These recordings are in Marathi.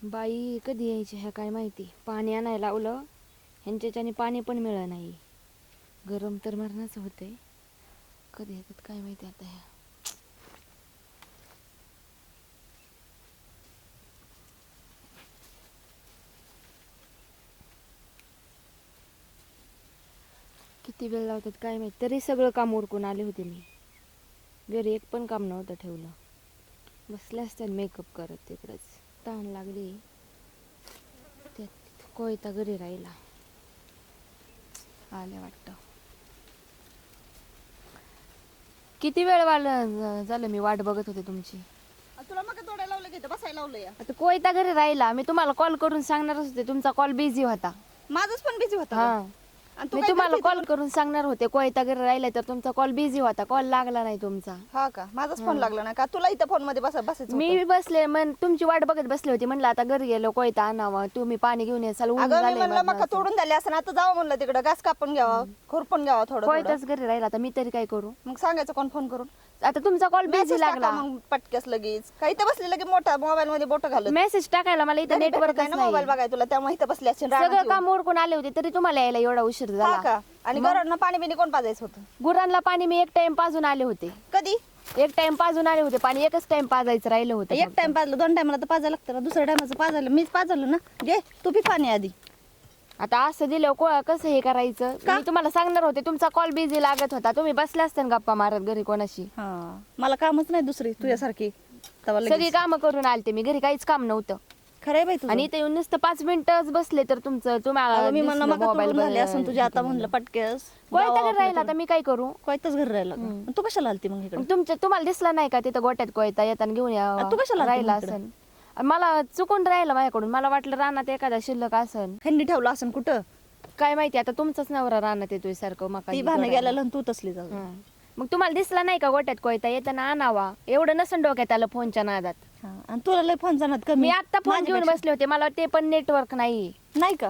बाई कधी यायची ह्या काय माहिती. पाणी आणायला लावलं ह्यांच्याच्याने पाणी पण मिळत नाही. गरम तर मरणाचं होतंय. कधी येतात काय माहिती आता ह्या. किती वेळ लावतात काय माहिती. तरी सगळं काम उरकून आले होते मी. घरी एक पण काम नव्हतं ठेवलं. बसले असते मेकअप करत तिकडंच. ताण लागली त्यात कोयता घरी राहिला. आले वाटतं. किती वेळ झालं मी वाट बघत होते तुमची. तुला मग तोडायला लावलं की बसायला लावलं या. आता कोयता घरी राहिला. मी तुम्हाला कॉल करून सांगणारच होते. तुमचा कॉल बिझी होता. माझंच पण बिझी होता हा आणि तू मी काय तुम्हाला करते कॉल करून सांगणार होते कोयता घरी राहिला तर तुमचा कॉल बिझी होता. कॉल लागला नाही तुमचा. हा का माझाच फोन लागला ना का तुला इथं फोन मध्ये बसायचं मी बसले मग तुमची वाट बघत बसले होते. म्हणलं आता घरी गेलो कोयता आणावा. तुम्ही पाणी घेऊन याल. ऊन अगं मी झालंय म्हणलं मका मरणाचं. तोडून झाले असं आता जावं म्हणलं तिकडं घास कापून घ्यावा खुरपून घ्यावा थोडं थोडं. कोयताच घरी राहिला आता मी तरी काय करू. मग सांगायचं कोण फोन करून आता तुमचा कॉल बिझी मेसेज लागला. टाका मग पटकेस लगेच काही तर बसले लगे मोठा मोबाईल मध्ये बोट घालत मेसेज टाकायला मला इथं नेटवर्क मोबाईल नाही. बघाय तुला त्यामुळे इथं बसले असतील सगळं रानात काम उरकून आले होते तरी तुम्हाला यायला एवढा उशीर येऊन. हा झाला. का आणि घरांना पाणी बिणी कोण पाजायचं होतं गुरांना पाणी मी एक टाइम पाजून आले होते. कधी एक टाइम पाजून आले होते पाणी. एकच टाइम पाजायचं राहिलं होतं एक फक्त. टाइम पाजलं 2 टाइमला तर पाजायला लागतं ना. दुसऱ्या टाइमाचं पाजायला मीच पाजलं ना. घे तू पी पाणी आधी. आता असं दिलं कसं हे करायचं. मी तुम्हाला सांगणार होते. तुमचा कॉल बिझी लागत होता. तुम्ही बसले असते ना गप्पा मारत घरी कोणाशी. हा मला कामच नाही दुसरी तुझ्यासारखी तवा लगेच. सगळी कामं करून आलते मी. घरी काहीच काम नव्हतं. खरंय बाई तुझं. आणि इथे येऊन नुसतं 5 मिनिटच बसले तर तुम्हाला अगं मी म्हणलं मग मोबाईल झाले असं तुझ्या आता म्हणलं पटकेस कोयता घरी राहिला आता मी काय करू. कोयताच घरी राहिला का? मग तू कशाला आलती मग इकडे मग तुम्हाला दिसला नाही का तिथं गोट्यात कोयता येताना घेऊन या. तू कशाला आलती राहिला मग इकडं? असन. मला चुकून राहिलं माझ्याकडून. मला वाटलं रानात एखादा शिल्लक असन. ह्यांनी ठेवलं असं कुठं काय माहिती आता तुमचाच नवरा रानात येतोय सारखं मका ती भानं गेलेलं आणि तू तसली जाऊ. मग तुम्हाला दिसला नाही का गोट्यात कोयता येताना आणावा. एवढं नसन डोक्यात आलं फोनच्या नादात. हा, आणि तुला लय फोन जाणार कमी मी आता फोन घेऊन बसले होते. मला ते पण नेटवर्क नाही. नाही का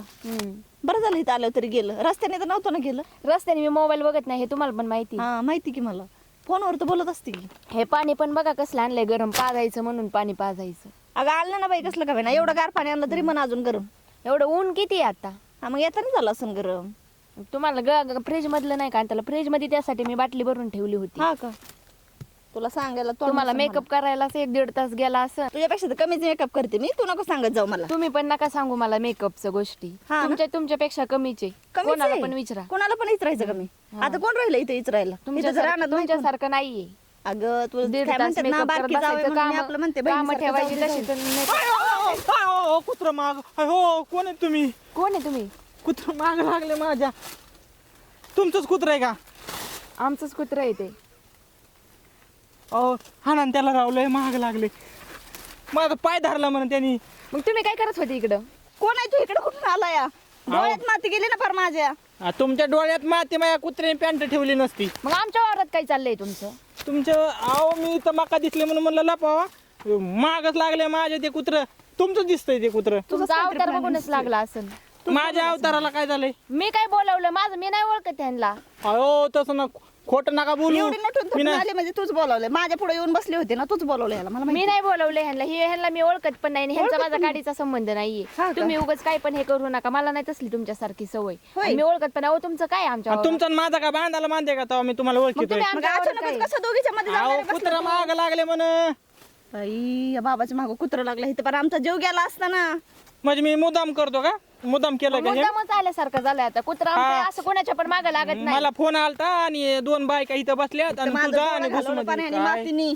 बरं झालं इथं आलं तरी गेलं रस्त्याने तर नव्हतं ना गेलं. रस्त्याने मी मोबाईल बघत नाही हे तुम्हाला पण माहिती. हा माहिती की मला फोनवर तर बोलत असते की. हे पाणी पण बघा कसलं आणलंय गरम. पाजायचं म्हणून पाणी पाजायचं. अगं आणलं ना बाई कसलं का ना एवढं गार पाणी आणलं तरी मन अजून गरम. एवढं ऊन किती आहे आता. हा मग येताना झालं असं गरम. तुम्हाला फ्रीज मधलं नाही का त्याला फ्रीज मध्ये त्यासाठी मी बाटली भरून ठेवली होती. हा का तुला सांगायला तोंड तुम्हाला नसेल मेकअप करायलाच 1-1.5 तास गेला असं. मला. तुझ्यापेक्षा तर कमीच मेकअप करते मी तू नको सांगत जाऊ मला. तुम्ही पण नका सांगू मला मेकअपच्या गोष्टी. हा ना? तुमच्यापेक्षा कमीचे. कमीच कोणाला आहे. पण विचारा. कोणाला पण इचरायचं कमी. आता कोण राहिलं इथे इचरायला इथं जर राहणार नाही कोण. तुमच्यासारखं नाहीये. अगं तू 1.5 काय तास म्हणतात ना मेकअप करत बारकी जावई बसायचं. म्हणून मी आपलं म्हणते काम बहिणीसारखं ठेवायची जाऊ तशी दे, तर जाऊ दे. नाही. कुत्र माग हो कोण आहे तुम्ही? कोण आहे तुम्ही. कुत्र माग लागले माझ्या. तुमचंच कुत्र आहे का? आमचंच कुत्र आहे ते. अहो हा ना त्याला रावलंय महाग लागले. माझा पाय धरला म्हणून त्यांनी. मग तुम्ही काय करत होते इकडं. कोण आहे तू इकडे कुठून आला या डोळ्यात माती गेली ना फार माझ्या. तुमच्या डोळ्यात माती माझ्या कुत्र्याने पॅन्ट ठेवली नसती. मग आमच्या वावरात काय चाललंय तुमचं. तुमचं अहो मी तर मका दिसले म्हणून म्हणलं लपावा. मागच लागले माझ्या ते कुत्र. तुमचं दिसतंय ते कुत्र. तुमचा अवतार बघूनच लागला असेल. माझ्या अवताराला काय झालंय. मी काय बोलावलं माझं मी नाही ओळखत त्यांना. अहो तसं ना खोटं नका बोलू. एवढी नटून मी थटून नाही आले म्हणजे तूच बोलावले माझ्या पुढे येऊन बसले होते ना तूच बोलावले याला मला मी माहिती. नाही बोलवलं ह्यांना मी ओळखत पण नाही. ह्यांचा माझा गाडीचा संबंध हा नाहीये. का? तुम्ही उगाच काय पण हे करू नका. मला नाही तसली तुमच्यासारखी सवय. होय. आणि मी ओळखत पण नाही. अहो तुमचं काय आहे आमच्या वावरात? तुमचा आणि माझा का बांधायला मानते का तेव्हा मी तुम्हाला मग ओळखतोय. तुम्ही मग आमच्या वावरात काय? अचानकच कसं दोघीच्या मध्ये अहो जाऊन बसले कुत्रा तू? माग लागले म्हण. बाई या बाबाच्या मागं कुत्र लागलं इथं पण आमचा जीव गेला असता ना. म्हणजे मी मुद्दाम करतो का? मुद्दाम केलं का हे? मुद्दामच आल्यासारखं झालंय आता. कुत्रा आमचं असं कोणाच्या पण मागं लागत नाही. मला फोन आलता आणि 2 बायका इथं बसल्यात आणि माझं तुझा डोळं आणि घालवलं घुसून पाण्याने काय? मातीनी.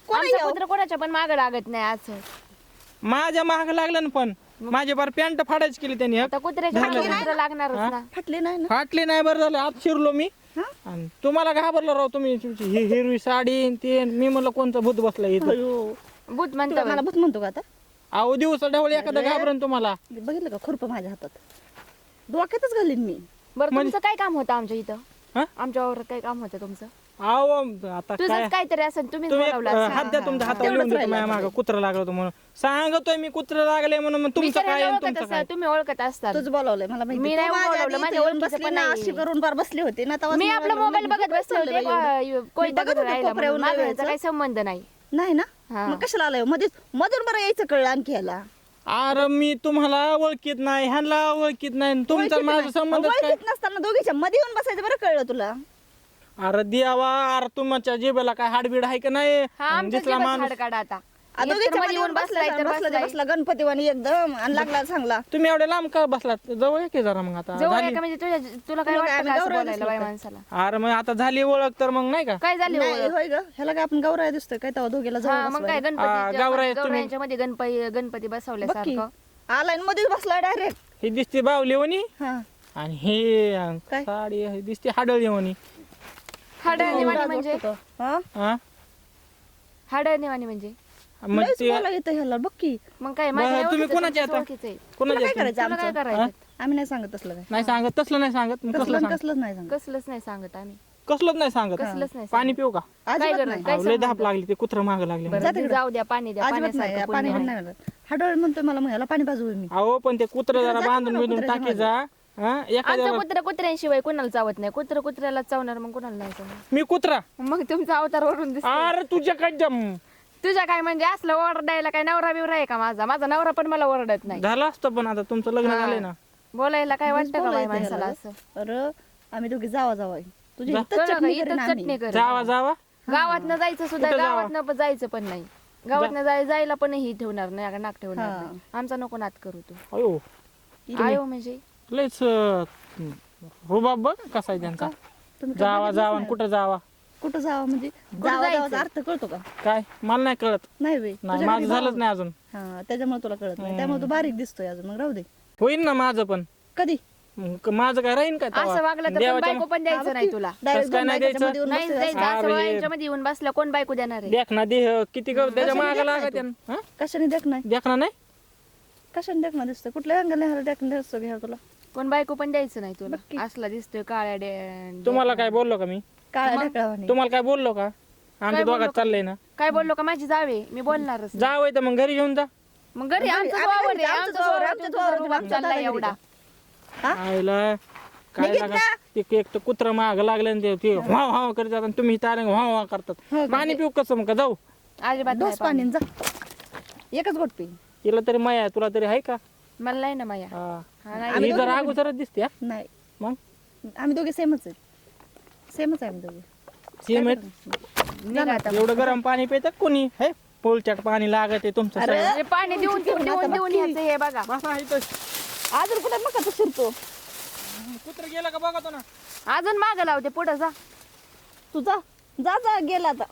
कोण आहे आमचं ह्यो? कुत्र कोणाच्या पण मागं लागत नाही असं. माझ्या महाग लागलं ना पण माझे बार पॅन्ट फाडायची केली त्यांनी हं. आता कुत्र्याच्या मागं कुत्रं लागणारच ना. फाटले नाही ना. फाटली नाही बरं झालं आत शिरलो मी. हा? आणि तुम्हाला घाबरलो राव तुम्ही तुमची हिरवी साडी आणि ते मी म्हणलं कोणतं भूत बसलं इथं. अयो. भूत तुला म्हणतो मला भूत म्हणतो का आता अहो दिवसा ढवळ एखादं घाबरण तुम्हाला. बघितलं का खुरप माझ्या हातात डोक्यातच घालीन मी. बरं तुमचं काय काम होतं आमच्या इथं. हं? आमच्या वावरात काय काम होतं तुमचं. अहो आता काय तुझंच काहीतरी असेल. तुम्ही तुम्ही बोलावलं असेल. हात द्या तुमच्या हातावर लिहून देतो माझ्या मागं कुत्र लागलं होतं म्हणून सांगतोय मी कुत्र लागले म्हणून मग मी तुमचं तर काय ह्यांना आणि ओळखत तुमचं असेल. काय. तुम्ही ओळखत असताल. तुझं बोलावलंय मला माहिती. मी नाही तू माझ्या बोलावलं, आधी माझ्या इथं येऊन ओळखीचं बसली पण ना नाही. अशी करून बार बसले होते ना तेव्हाच मी मला आपलं लागलं, मोबाईल म्हणजे बघत बसले चाललंय बाई एवढं. होते. कोयता मी बघत होते राहिला कोपऱ्याहून म्हणून. माझा लावायचं. याचा काही संबंध नाही. नाही ना हा. मग कशाला आलाय मधून बरं यायचं कळलं आणखी याला. अरे मी तुम्हाला ओळखीत नाही ह्यांना ओळखीत नाही तुमचा माझा संबंध काय ओळखीत नसताना दोघीच्या मध्ये येऊन बसायचं बरं कळलं तुला. अरे देवा अरे तुमच्या जिभेला काय हाडबीड आहे का नाही हा आमच्या दिसला जीवात माणूस हाड काढा आता आ, दोघीच्या मध्ये येऊन बसलाय तर बसला गणपतीवाणी एकदम आणि लागला चांगला. तुम्ही एवढ्या लांब का बसलात जवळ ये की जरा मग आता जवळ झाली आहे का म्हणजे तुला काय तुला काय वाटतं आम्ही का असं गौरव बोलायला दिसलो बाई का? माणसाला अरे मग आता झाली ओळख तर मग नाही का काय झाले नाही होय ग ह्याला काय आपण गौराय दिसतोय काय तेव्हा दोघीला हा जवळ मग काय बसवायला. गौराई तुम्ही- गौरायांच्या मध्ये गणपती बघ की. बसवल्यासारखं आलाय आणि मध्येच बसला डायरेक्ट. ही दिसते बावली वणी हा आणि हे काय? साडी ही दिसते हाडळी वणी हाडळणीवाणी म्हणजे हा हा हाडळणीवाणी म्हणजे मग लयच ते बोला येतं ह्याला बघ की. मग काय बरं, माझ्या तुम्ही ओळखीचं, कोणाचे तुमच्या आता? ओळखीचं आहे. कोणाच्या काय हातात? करायचं तुला काय आमचं? करायचं आम्ही नाही सांगत तसलं काय. नाही सांगत तसलं नाही सांगत मग कसलं कसलं सांग कसलंच नाही सांगत. कसलंच नाही सांगत आम्ही कसलंच नाही सांगत कसलंच नाही पाणी पिऊ का काय अजिबात गरज नाही. काय अहो, लय धाप संबंध? लागली ते कुत्र माग लागले बरं, जा तिकडं. जाऊ द्या पाणी द्या अजिबात नाही पाण्यासारखं पाणी कोणी पण नाही. नाही म्हणत. हाडोळ म्हणतोय मला मग ह्याला पाणी पाजू मी. अहो पण ते कुत्र जरा जा बांधून म्हणा बिंधून कुत्र्याच्या टाकी जा हा एखाद्या आमचं कुत्र्याशिवाय कोणाला चावत नाही कुत्र्याला चावणार मग कोणाला नाही चावणार मी कुत्रा मग तुमचा अवतार वरून दिसतो अरे तुझ्या काय तुझ्या काय म्हणजे असलं ओरडायला काय नवरा बिवरा आहे का माझा नवरा पण मला ओरडत नाही झालं असतं पण आता तुमचं लग्न हा. झालंय ना बोलायला काय वाटतं का बाई बोलायचं माणसाला ह्याला. असं अरे आम्ही दोघी जावा जावा तुझी जा. इथंच कळलं का? चटणी इथंच करेन आम्ही. चटणी कर जावा जावा गावात न जायचं सुद्धा कुठं जावा? गावात न जायचं पण नाही गावात न जायला पण ही ठेवणार नाही नाक ठेवणार हा. नाही आमचा नको नात करू तू अयो आयो म्हणजे लयच रुबाब बघ कसा आहे त्यांचा तुम्ही काय जावा बघितलंच जावा नाही. कुठं जावा कुठं जावा म्हणजे जावा जायचं? जावाचा अर्थ कळतो का? काय मला नाही कळत नाही वे नाही माझं झालंच नाही अजून हा त्याच्यामुळे तुला कळत नाही त्यामुळे तू बारीक दिसतोय अजून मग राहू दे. होईन ना माझं पण कधी मग माझं काय राहीन का तेव्हा? असं वागलं तर पण देवाच्या बायको पण द्यायचं नाही तुला डायरेक्ट काय नाही द्यायचं? नाही द्यायचं असं अरे. बायांच्या मध्ये येऊन बसल्या कोण बायको देणार आहे देखना देह किती गं त्याच्या कशाने माग देखना लागत आहे हा? कशाने देख नाही देखना नाही कशाने देखना दिसतोय कुठल्या अंगाला देखना दिसतो घ्या तुला कोण बायको पण द्यायचं नाही नक्की. तुला असला दिसतोय काळ्या तुम्हाला काय बोललो का मी काळ्या ढेकळावानी. तुम्हाला काय बोललो का आमच्या बोललो दोघात चाललंय ना काय बोललो का माझी जावे मी बोलणारच नाही. जावय तर मग घरी घेऊन जा मग घरी आमचं आम्ही वावर घरी, आहे आमचं आमचं वावर, वावर, आमचं तुमचा वावर, रुबाब आमच्या चाललाय दादागिरी. एवढा हा? आईला काय निघित लागा जा. ते एक तर कुत्र माग लागले आणि ते व्हाव व्हाव करतात आणि तुम्ही तारे व्हाव व्हाव करतात हो, पाणी पिऊ कसं मग का जाऊ अजिबात नाही डोस पाणी जा एकच घोट पी तिला तरी माया आहे, तुला तरी आहे का मला नाही ना माया हा. हा, नाही. ही जरा अगोदरच दिसते हा. नाही मग आम्ही दोघे सेमच आहे सेमच आहे आम्ही दोघे सेम आहेत निघा आता. एवढं गरम पाणी पितात कोणी हे पोलचट पाणी लागत आहे तुमचं अरे. सगळं. हे पाणी देऊन देऊन देऊन देऊन यायचं हे बघा बसा इथं. अजून कुठे मग तू शिरतो कुत्र गेलं का बघतो ना अजून माग लावते पुढं जा तुझा जा जा गेला आता